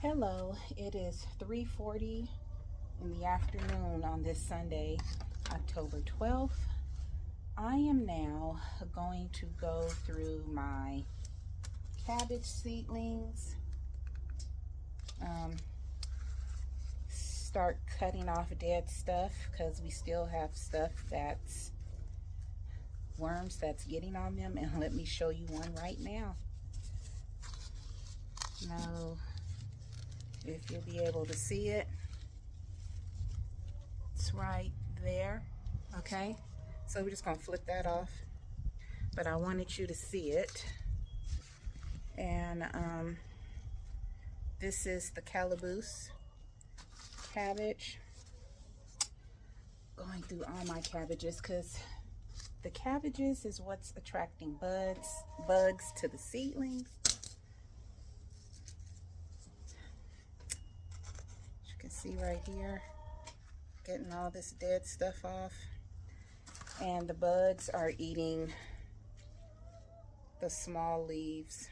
Hello, it is 3:40 in the afternoon on this Sunday, October 12th. I am now going to go through my cabbage seedlings, start cutting off dead stuff because we still have stuff that's worms that's getting on them, and let me show you one right now. Now, if you'll be able to see it, it's right there. Okay, so we're just gonna flip that off, but I wanted you to see it. And this is the Cabbages cabbage. Going through all my cabbages because the cabbages is what's attracting bugs to the seedlings. As you can see right here, getting all this dead stuff off, and the bugs are eating the small leaves,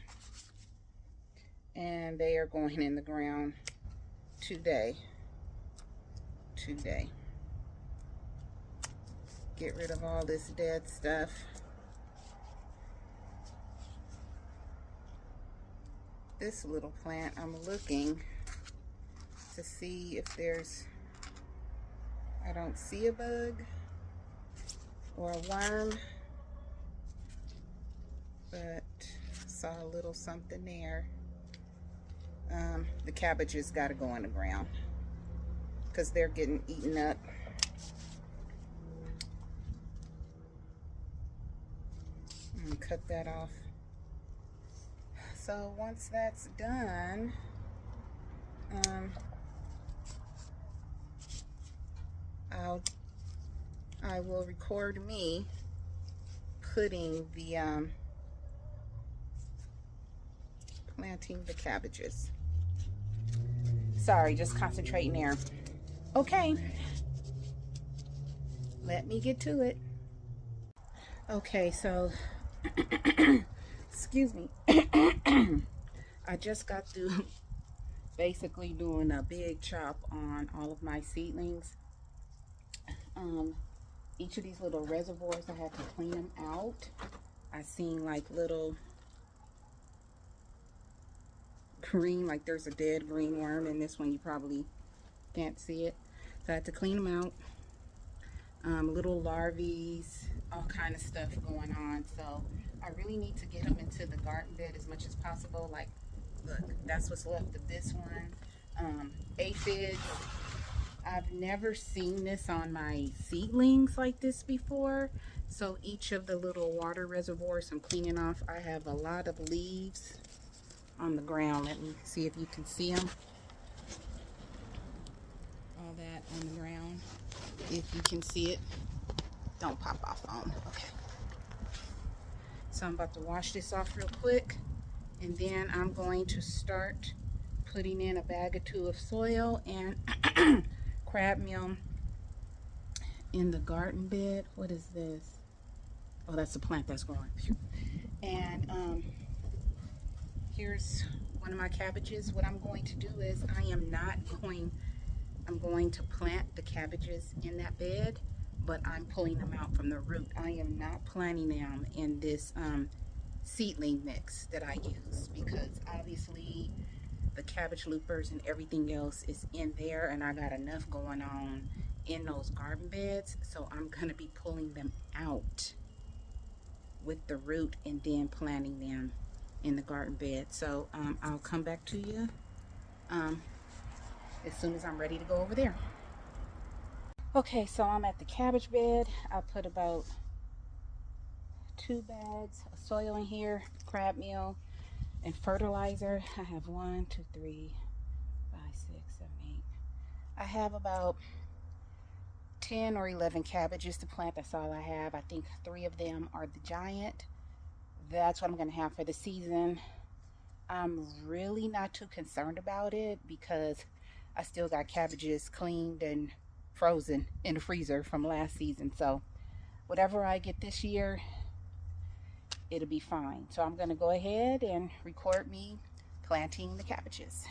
and they are going in the ground today. Get rid of all this dead stuff. This little plant, I'm looking to see if there's, I don't see a bug or a worm, but saw a little something there. The cabbages got to go in the ground because they're getting eaten up. Cut that off. So once that's done, I will record me putting the planting the cabbages. Sorry, just concentrating there. Okay, let me get to it. Okay, so excuse me. I just got through basically doing a big chop on all of my seedlings. Each of these little reservoirs, I had to clean them out. I seen like little green, like there's a dead green worm in this one. You probably can't see it. So I had to clean them out. Little larvae, all kind of stuff going on. So I really need to get them into the garden bed as much as possible. Like, look, that's what's left of this one. Aphids. I've never seen this on my seedlings like this before. So each of the little water reservoirs I'm cleaning off, I have a lot of leaves on the ground. Let me see if you can see them. All that on the ground. If you can see it, don't pop off phone. Okay. So I'm about to wash this off real quick, and then I'm going to start putting in a bag or two of soil and crab meal in the garden bed. What is this? Oh, that's a plant that's growing. And here's one of my cabbages. What I'm going to do is I'm going to plant the cabbages in that bed, but I'm pulling them out from the root. I am not planting them in this seedling mix that I use, because obviously the cabbage loopers and everything else is in there, and I got enough going on in those garden beds. So I'm going to be pulling them out with the root and then planting them in the garden bed. So I'll come back to you as soon as I'm ready to go over there. Okay, so I'm at the cabbage bed. I put about 2 bags of soil in here, crab meal and fertilizer. I have 1, 2, 3, 5, 6, 7, 8. I have about 10 or 11 cabbages to plant. That's all I have. I think 3 of them are the giant. That's what I'm going to have for the season. I'm really not too concerned about it because I still got cabbages cleaned and frozen in the freezer from last season. So whatever I get this year, it'll be fine. So I'm going to go ahead and record me planting the cabbages.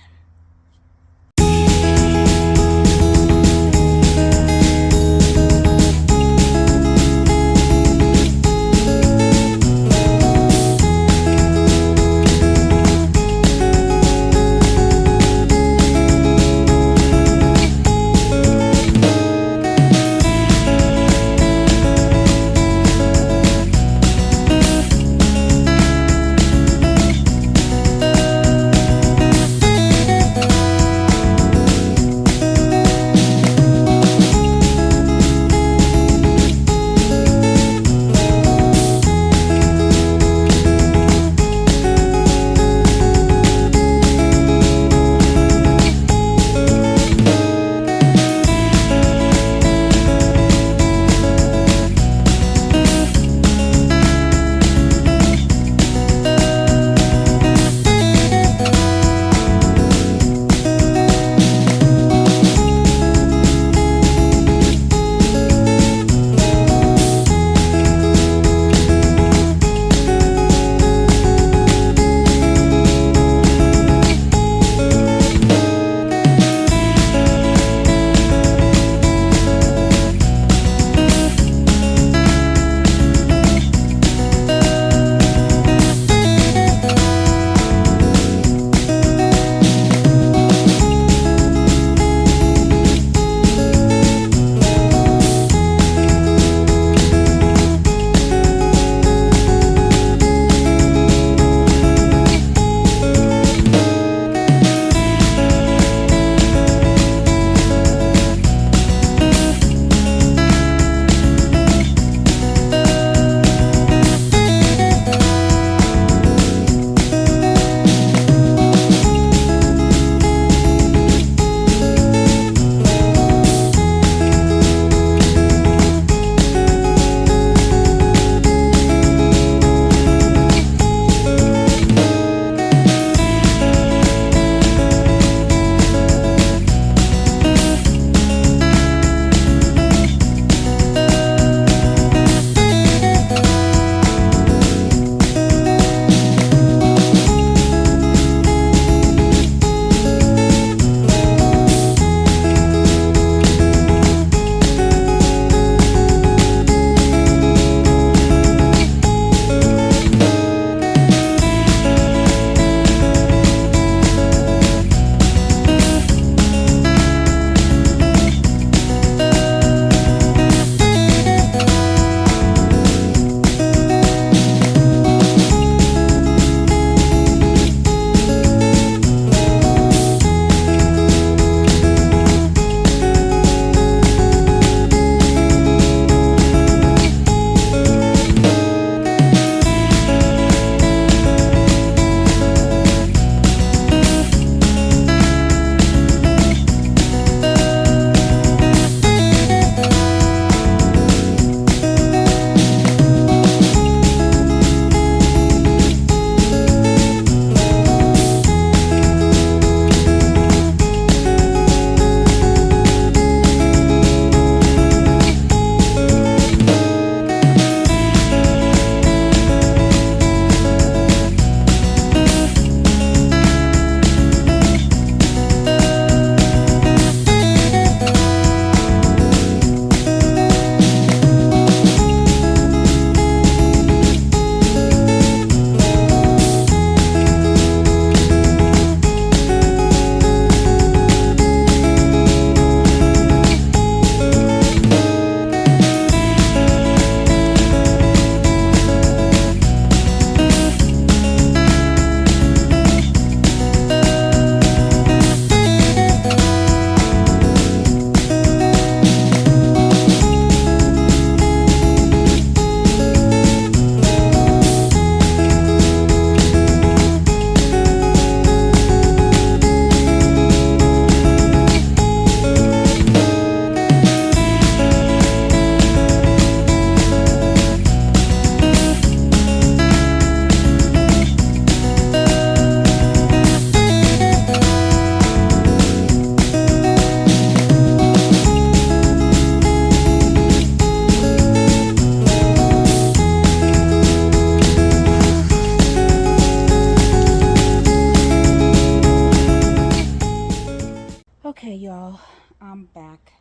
Okay, y'all, I'm back.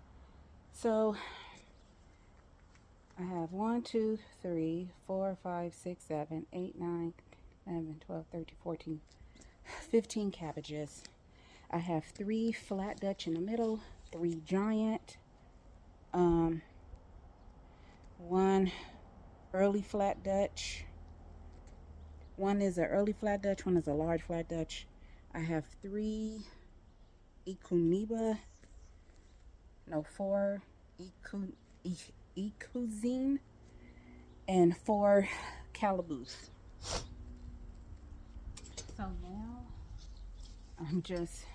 So I have 1, 2, 3, 4, 5, 6, 7, 8, 9, 11, 12, 13, 14, 15 cabbages. I have 3 flat Dutch in the middle, 3 giant, 1 early flat Dutch. One is an early flat Dutch, one is a large flat Dutch. I have 4 Ecuzine and 4 Cabbages. So now I'm just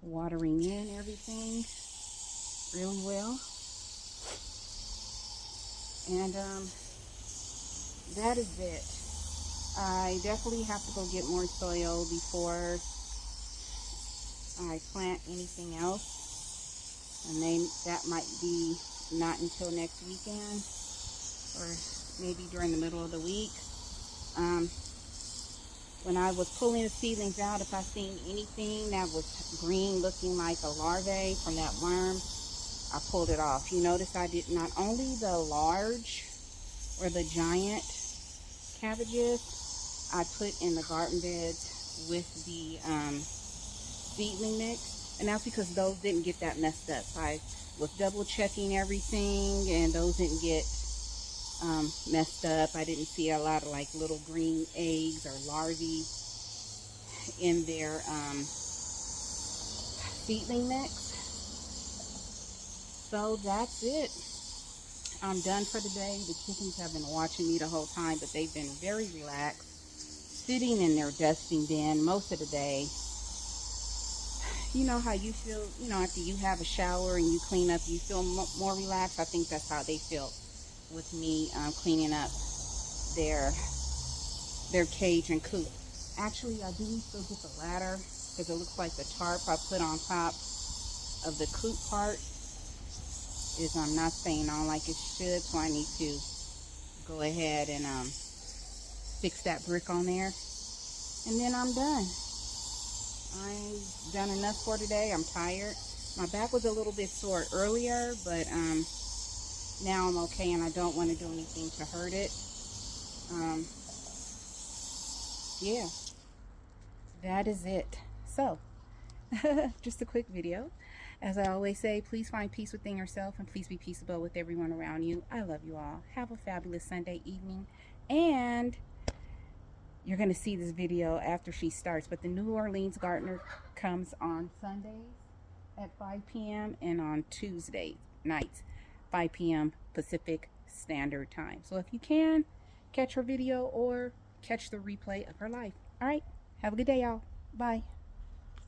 watering in everything really well. And that is it. I definitely have to go get more soil before I plant anything else. And that might be not until next weekend or maybe during the middle of the week. When I was pulling the seedlings out, if I seen anything that was green looking like a larvae from that worm, I pulled it off. You notice I did not only the large or the giant cabbages I put in the garden beds with the seedling mix, and that's because those didn't get that messed up. I was double checking everything and those didn't get messed up. I didn't see a lot of like little green eggs or larvae in their seedling mix. So that's it. I'm done for the day. The chickens have been watching me the whole time, but they've been very relaxed, sitting in their dusting bin most of the day. You know how you feel, you know, after you have a shower and you clean up, you feel more relaxed. I think that's how they feel with me cleaning up their cage and coop. Actually, I do need to go get the ladder because it looks like the tarp I put on top of the coop part is not staying on like it should, so I need to go ahead and fix that brick on there, and then I'm done. I've done enough for today. I'm tired. My back was a little bit sore earlier, but now I'm okay, and I don't want to do anything to hurt it. Yeah, that is it. So just a quick video. As I always say, please find peace within yourself and please be peaceable with everyone around you. I love you all. Have a fabulous Sunday evening, and you're going to see this video after she starts, but the New Orleans Gardener comes on Sundays at 5 p.m. and on Tuesday nights 5 p.m. Pacific Standard Time. So if you can, catch her video or catch the replay of her life. All right, have a good day, y'all. Bye.